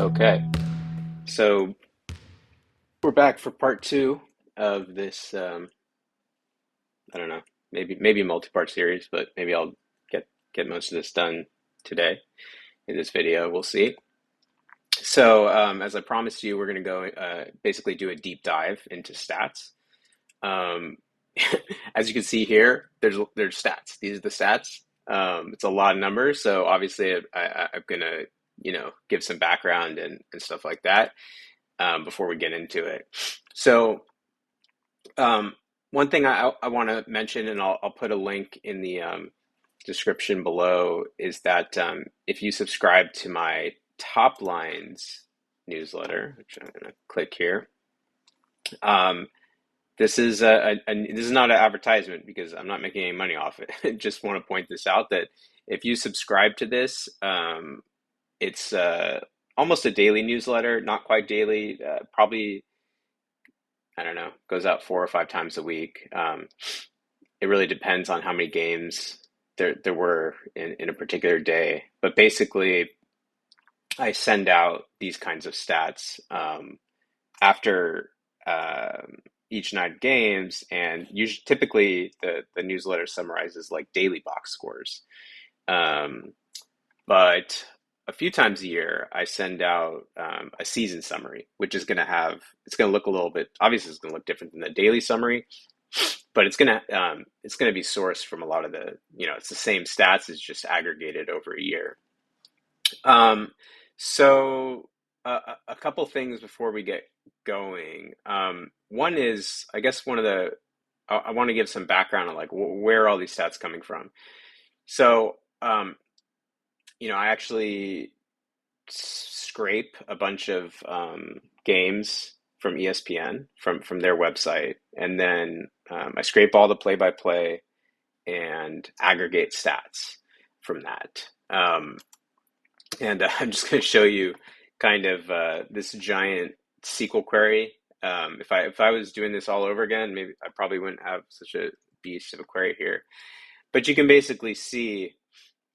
Okay, so we're back for part two of this. I don't know, maybe a multi-part series, but maybe I'll get most of this done today in this video. We'll see. So, as I promised you, we're going to go basically do a deep dive into stats. Um, as you can see here, there's stats. These are the stats. It's a lot of numbers, so obviously I'm going to give some background and stuff like that before we get into it. So, um, one thing I want to mention, and I'll put a link in the description below, is that if you subscribe to my Top Lines newsletter, which I'm going to click here, um, this is this is not an advertisement because I'm not making any money off it. I just want to point this out that if you subscribe to this, it's almost a daily newsletter, not quite daily, probably I don't know, goes out 4 or 5 times a week. It really depends on how many games there were in a particular day. But basically, I send out these kinds of stats after each night of games, and usually, typically, the newsletter summarizes like daily box scores. Um, but a few times a year, I send out a season summary, which is going to have, it's going to look a little bit, obviously, it's going to look different than the daily summary, but it's gonna be sourced from a lot of the, it's the same stats, it's just aggregated over a year. Um, so a couple things before we get going. One is, I guess one of the I want to give some background on like where are all these stats coming from. So I actually scrape a bunch of games from ESPN from their website, and then I scrape all the play-by-play and aggregate stats from that. And I'm just going to show you kind of this giant SQL query. If I was doing this all over again, maybe I probably wouldn't have such a beast of a query here. But you can basically see,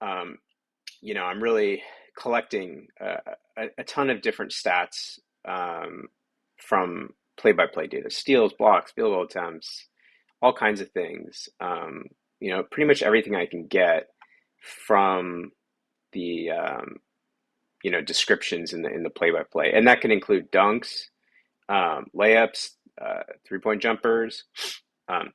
um, I'm really collecting a ton of different stats from play-by-play data, steals, blocks, field goal attempts, all kinds of things. Pretty much everything I can get from the descriptions in the play-by-play, and that can include dunks, layups, three-point jumpers, um,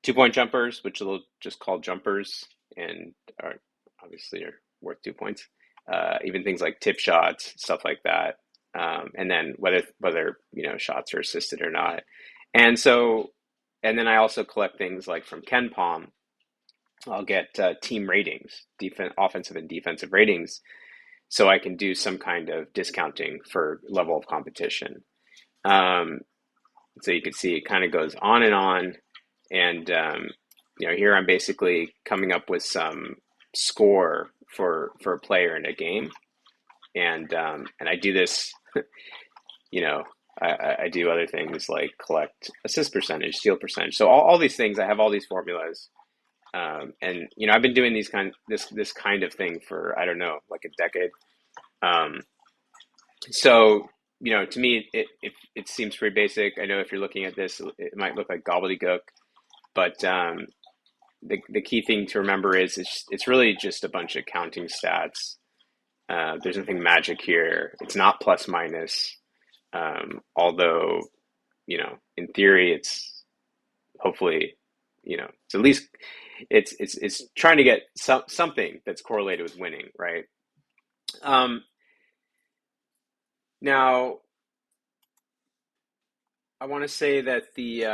two-point jumpers, which they'll just call jumpers, and are obviously are worth 2 points. Even things like tip shots, stuff like that, and then whether shots are assisted or not. And so, and then I also collect things like from KenPom. I'll get team ratings, offensive and defensive ratings, so I can do some kind of discounting for level of competition. Um, so you can see it kind of goes on and on. And here I'm basically coming up with some score for a player in a game, and I do this. you know, I do other things like collect assist percentage, steal percentage. So all these things, I have all these formulas, and I've been doing this kind of thing for, I don't know, like a decade. Um, so to me, it seems pretty basic. I know if you're looking at this, it might look like gobbledygook, but the key thing to remember is it's really just a bunch of counting stats. There's nothing magic here. It's not plus minus, although in theory, it's hopefully it's at least it's trying to get something that's correlated with winning, right? Um, Now, I want to say that the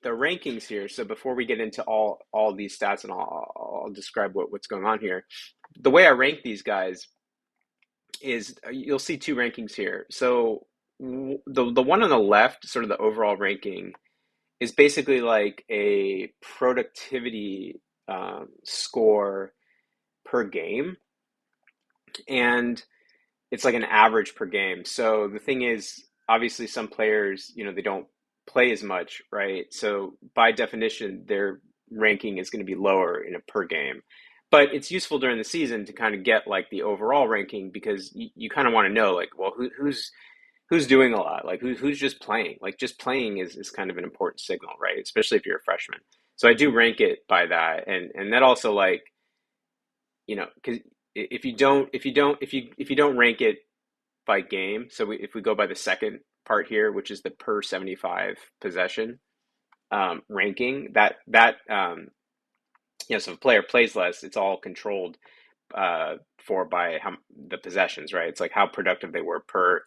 rankings here. So before we get into all these stats, and I'll describe what's going on here. The way I rank these guys is you'll see two rankings here. So the one on the left, sort of the overall ranking, is basically like a productivity score per game, and it's like an average per game. So the thing is, obviously, some players, they don't play as much, right? So by definition, their ranking is going to be lower in a per game. but it's useful during the season to kind of get like the overall ranking because you kind of want to know like, well, who's doing a lot, like who's just playing. Like just playing is kind of an important signal, right? Especially if you're a freshman. So I do rank it by that, and that also like because if you don't rank it by game, so if we go by the second part here, which is the per 75 possession ranking, so if a player plays less, it's all controlled for by how the possessions, right? It's like how productive they were per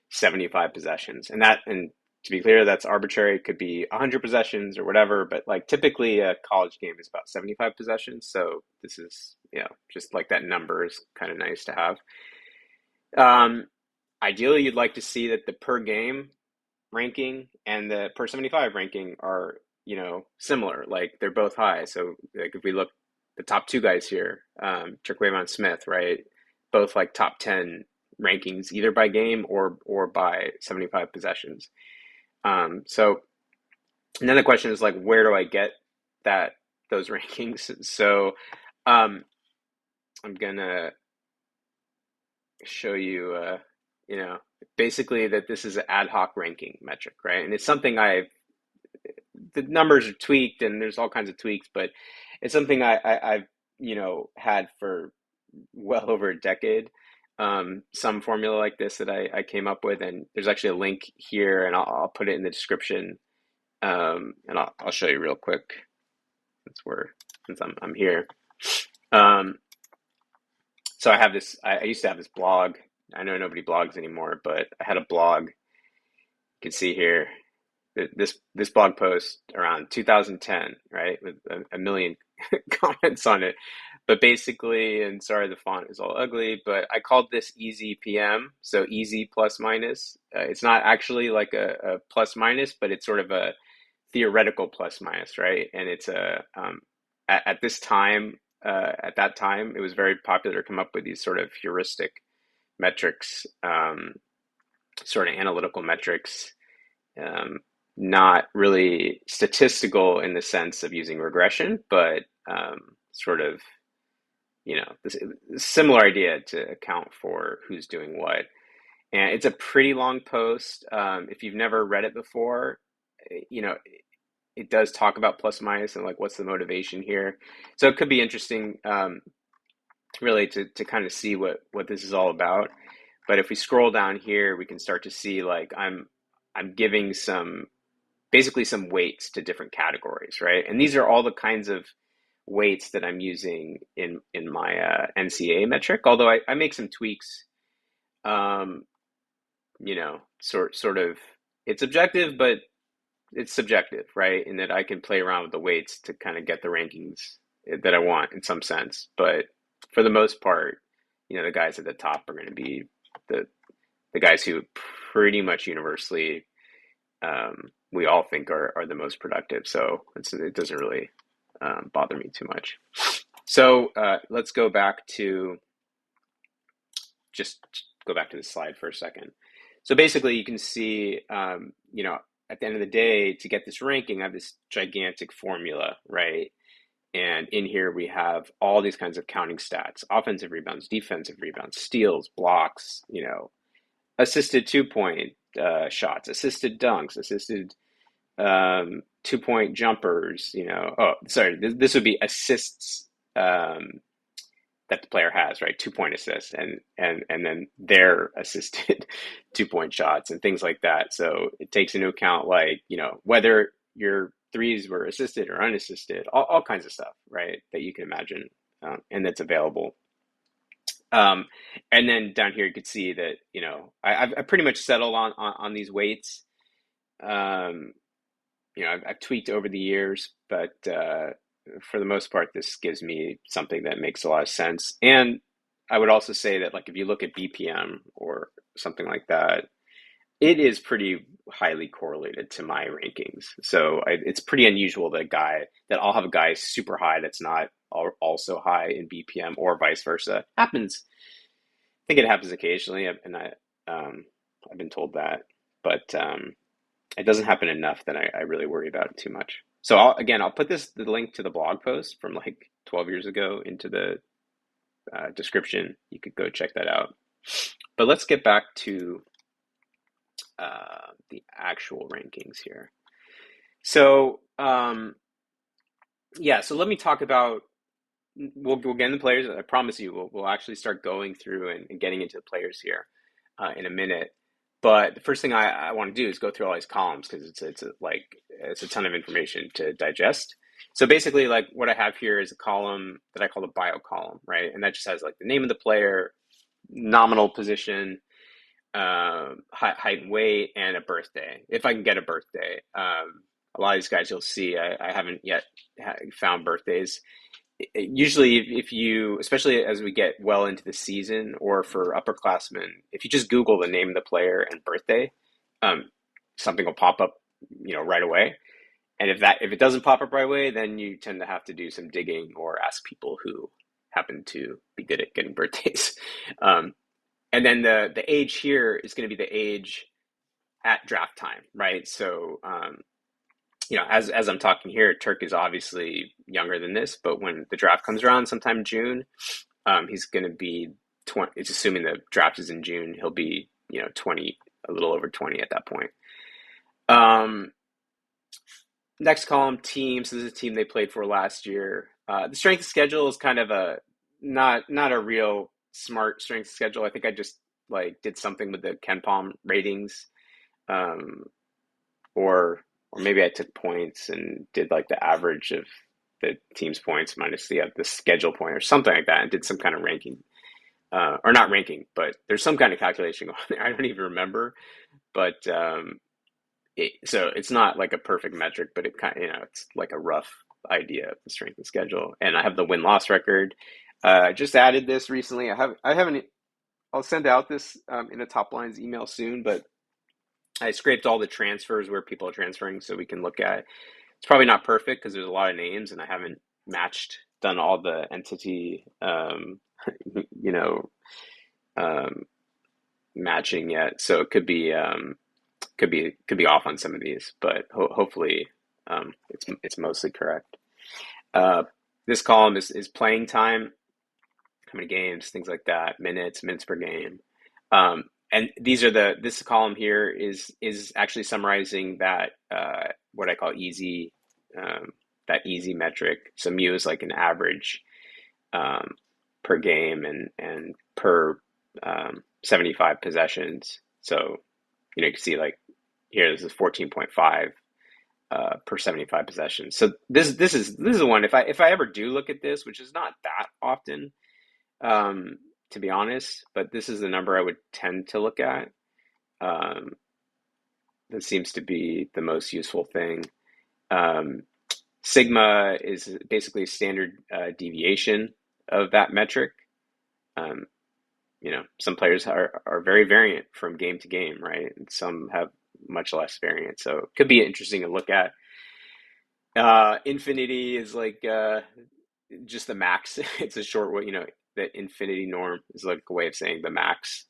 75 possessions. And to be clear, that's arbitrary. It could be 100 possessions or whatever, but like typically a college game is about 75 possessions. So this is, just like that number is kind of nice to have. Um, Ideally, you'd like to see that the per game ranking and the per 75 ranking are, similar. Like they're both high. So like if we look the top two guys here, Terquavon Smith, right? Both like top 10 rankings either by game or by 75 possessions. So and then the question is like, where do I get those rankings? So um, I'm gonna show you, you know, basically that this is an ad hoc ranking metric, right? And it's something the numbers are tweaked and there's all kinds of tweaks, but it's something I've, had for well over a decade. Some formula like this that I came up with, and there's actually a link here, and I'll put it in the description. And I'll show you real quick. Since I'm here. Um, so I have this. I used to have this blog. I know nobody blogs anymore, but I had a blog. You can see here this blog post around 2010, right, with a million comments on it. But basically, and sorry, the font is all ugly, but I called this easy PM, so easy plus minus. It's not actually like a plus minus, but it's sort of a theoretical plus minus, right? And it's at this time, at that time, it was very popular to come up with these sort of heuristic metrics, sort of analytical metrics, um, not really statistical in the sense of using regression, but sort of, this similar idea to account for who's doing what. And it's a pretty long post. If you've never read it before, you know, it does talk about plus minus and like what's the motivation here. So it could be interesting, really to kind of see what this is all about. But if we scroll down here, we can start to see like I'm giving basically some weights to different categories, right? And these are all the kinds of weights that I'm using in my NCAA metric. Although I make some tweaks, um, sort of it's objective, but it's subjective, right? In that I can play around with the weights to kind of get the rankings that I want in some sense. But for the most part, the guys at the top are going to be the the guys who pretty much universally, we all think are the most productive. So it doesn't really bother me too much. So let's just go back to the slide for a second. So basically, you can see, at the end of the day, to get this ranking, I have this gigantic formula, right? And in here, we have all these kinds of counting stats: offensive rebounds, defensive rebounds, steals, blocks, assisted 2 point shots, assisted dunks, assisted 2 point jumpers. Oh, sorry, this would be assists that the player has, right? 2 point assists, and then their assisted 2 point shots and things like that. So it takes into account like whether your threes were assisted or unassisted, all kinds of stuff, right? That you can imagine, and that's available. Um, and then down here you could see that I've pretty much settled on these weights. Um, I've tweaked over the years, but for the most part, this gives me something that makes a lot of sense. And I would also say that, like, if you look at BPM or something like that, it is pretty highly correlated to my rankings. So it's pretty unusual that I'll have a guy super high that's not also high in BPM or vice versa. Happens. I think it happens occasionally, and I've been told that, but it doesn't happen enough that I really worry about it too much. So I'll put the link to the blog post from like 12 years ago into the description. You could go check that out. But let's get back to the actual rankings here. So, yeah, so let me talk about. We'll get into the players. I promise you, we'll actually start going through and getting into the players here in a minute. But the first thing I want to do is go through all these columns because it's a ton of information to digest. So basically, like what I have here is a column that I call the bio column, right? And that just has like the name of the player, nominal position, height and weight, and a birthday. If I can get a birthday, a lot of these guys you'll see I haven't yet found birthdays. Usually, if you, especially as we get well into the season, or for upperclassmen, if you just Google the name of the player and birthday, um, something will pop up, right away. And if it doesn't pop up right away, then you tend to have to do some digging or ask people who happen to be good at getting birthdays. Um, and then the age here is going to be the age at draft time, right? So as I'm talking here, Turk is obviously younger than this, but when the draft comes around, sometime in June, he's going to be 20. It's assuming the draft is in June. He'll be 20, a little over 20 at that point. Um, Next column, team. So this is a team they played for last year. The strength of schedule is kind of a not a real smart strength of schedule. I think I just like did something with the KenPom ratings, um, or maybe I took points and did like the average of the team's points minus the schedule point or something like that, and did some kind of ranking, or not ranking, but there's some kind of calculation going there. I don't even remember, but so it's not like a perfect metric, but it kind of, it's like a rough idea of the strength of schedule. And I have the win-loss record. I just added this recently. I haven't. I'll send out this in a top lines email soon, but I scraped all the transfers where people are transferring so we can look at. It's probably not perfect because there's a lot of names and I haven't done all the entity, you know, um, matching yet. So it could be off on some of these, but hopefully it's mostly correct. Uh, this column is playing time, how many games, things like that, minutes per game. And this column here is actually summarizing that what I call easy, um, that easy metric. So mu is like an average um, per game and per 75 possessions. So you can see like here this is 14.5 per 75 possessions. So this is the one, if I ever do look at this, which is not that often, um, to be honest, but this is the number I would tend to look at. Um, that seems to be the most useful thing. Um, Sigma is basically a standard deviation of that metric. Um, some players are very variant from game to game, right? And some have much less variance. So it could be interesting to look at. Infinity is like just the max. It's a short way, the infinity norm is like a way of saying the max.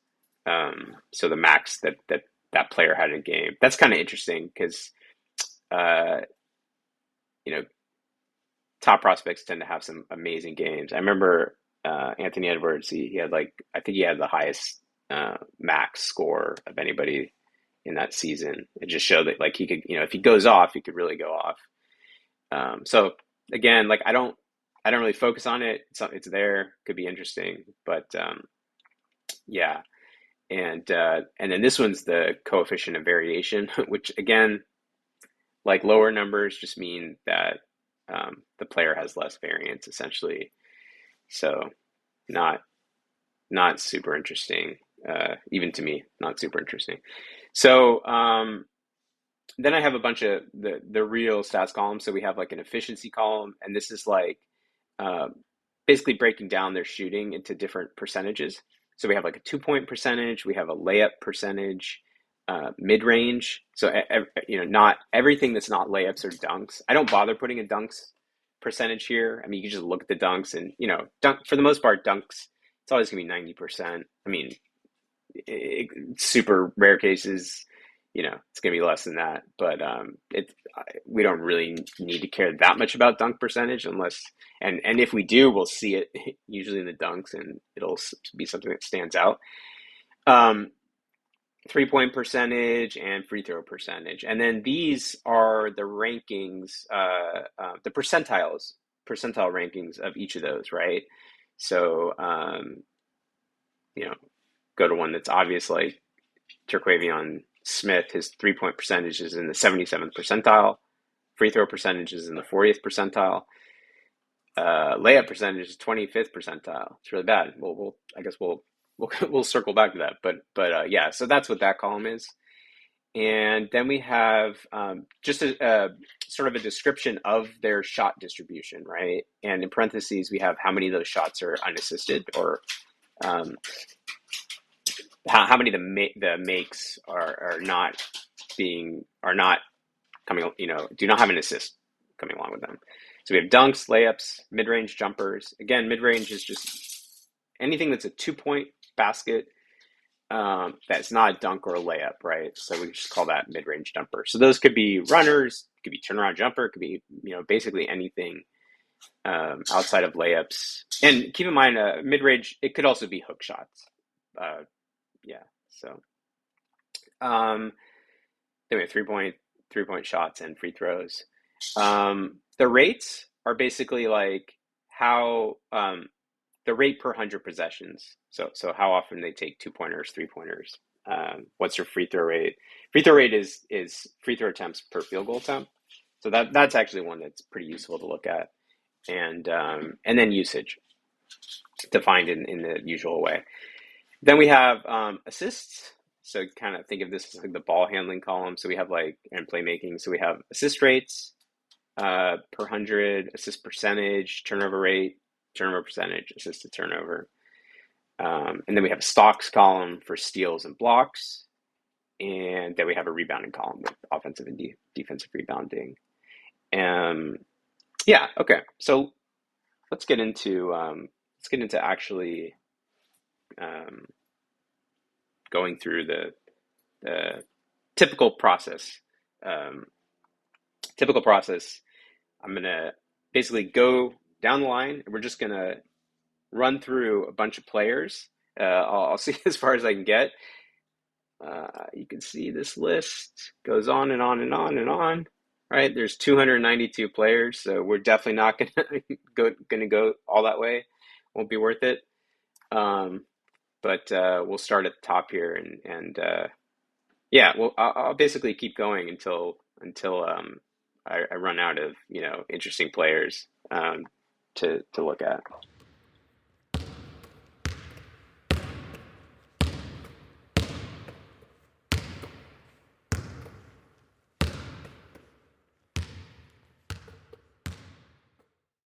So the max that player had in a game. That's kind of interesting because uh, you know top prospects tend to have some amazing games. I remember Anthony Edwards. He had like I think he had the highest max score of anybody in that season. It just showed that like he could, if he goes off, he could really go off. So again, like I don't really focus on it. It's there, could be interesting, but yeah. And then this one's the coefficient of variation, which again, like lower numbers just mean that the player has less variance essentially. So not not super interesting, even to me, not super interesting. So then I have a bunch of the real stats columns. So we have like an efficiency column, and this is like uh, basically breaking down their shooting into different percentages. So we have like a 2 point percentage, we have a layup percentage, mid range. So not everything that's not layups or dunks. I don't bother putting a dunks percentage here. I mean, you can just look at the dunks, and dunk for the most part, dunks. It's always gonna be 90%. I mean, super rare cases. it's going to be less than that. But we don't really need to care that much about dunk percentage unless, and if we do, we'll see it usually in the dunks, and it'll be something that stands out. Um, 3-point percentage and free throw percentage, and then these are the rankings, the percentile rankings of each of those, right? So, you know, go to one that's obvious, like Terquavion Smith. His 3-point percentage is in the 77th percentile. Free throw percentage is in the 40th percentile. Layup percentage is 25th percentile. It's really bad. I guess we'll circle back to that. But yeah, so that's what that column is. And then we have just a sort of a description of their shot distribution, right? And in parentheses, we have how many of those shots are unassisted, or um, how many the makes are not coming, do not have an assist coming along with them. So we have dunks, layups, mid-range jumpers. Again, mid-range is just anything that's a 2-point basket, that's not a dunk or a layup, right? So we just call that mid-range jumper. So those could be runners, could be turnaround jumper, could be, basically anything outside of layups. And keep in mind, mid-range, it could also be hook shots. Yeah. So then we have three point shots and free throws. The rates are basically like how the rate per 100 possessions. So how often they take 2-pointers, 3-pointers. What's your free throw rate? Free throw rate is free throw attempts per field goal attempt. So that's actually one that's pretty useful to look at. And then usage defined in the usual way. Then we have assists. So kind of think of this as like the ball handling column. So we have and playmaking. So we have assist rates per 100, assist percentage, turnover rate, turnover percentage, assist to turnover. And then we have a stocks column for steals and blocks. And then we have a rebounding column with offensive and defensive rebounding. Yeah, okay. So let's get into actually going through the typical process. Um, Typical process. I'm gonna basically go down the line, and we're just gonna run through a bunch of players. I'll see as far as I can get. You can see this list goes on and on and on and on. Right, there's 292 players, so we're definitely not gonna go all that way. Won't be worth it. But we'll start at the top here, and yeah, well, I'll basically keep going until I run out of interesting players to look at.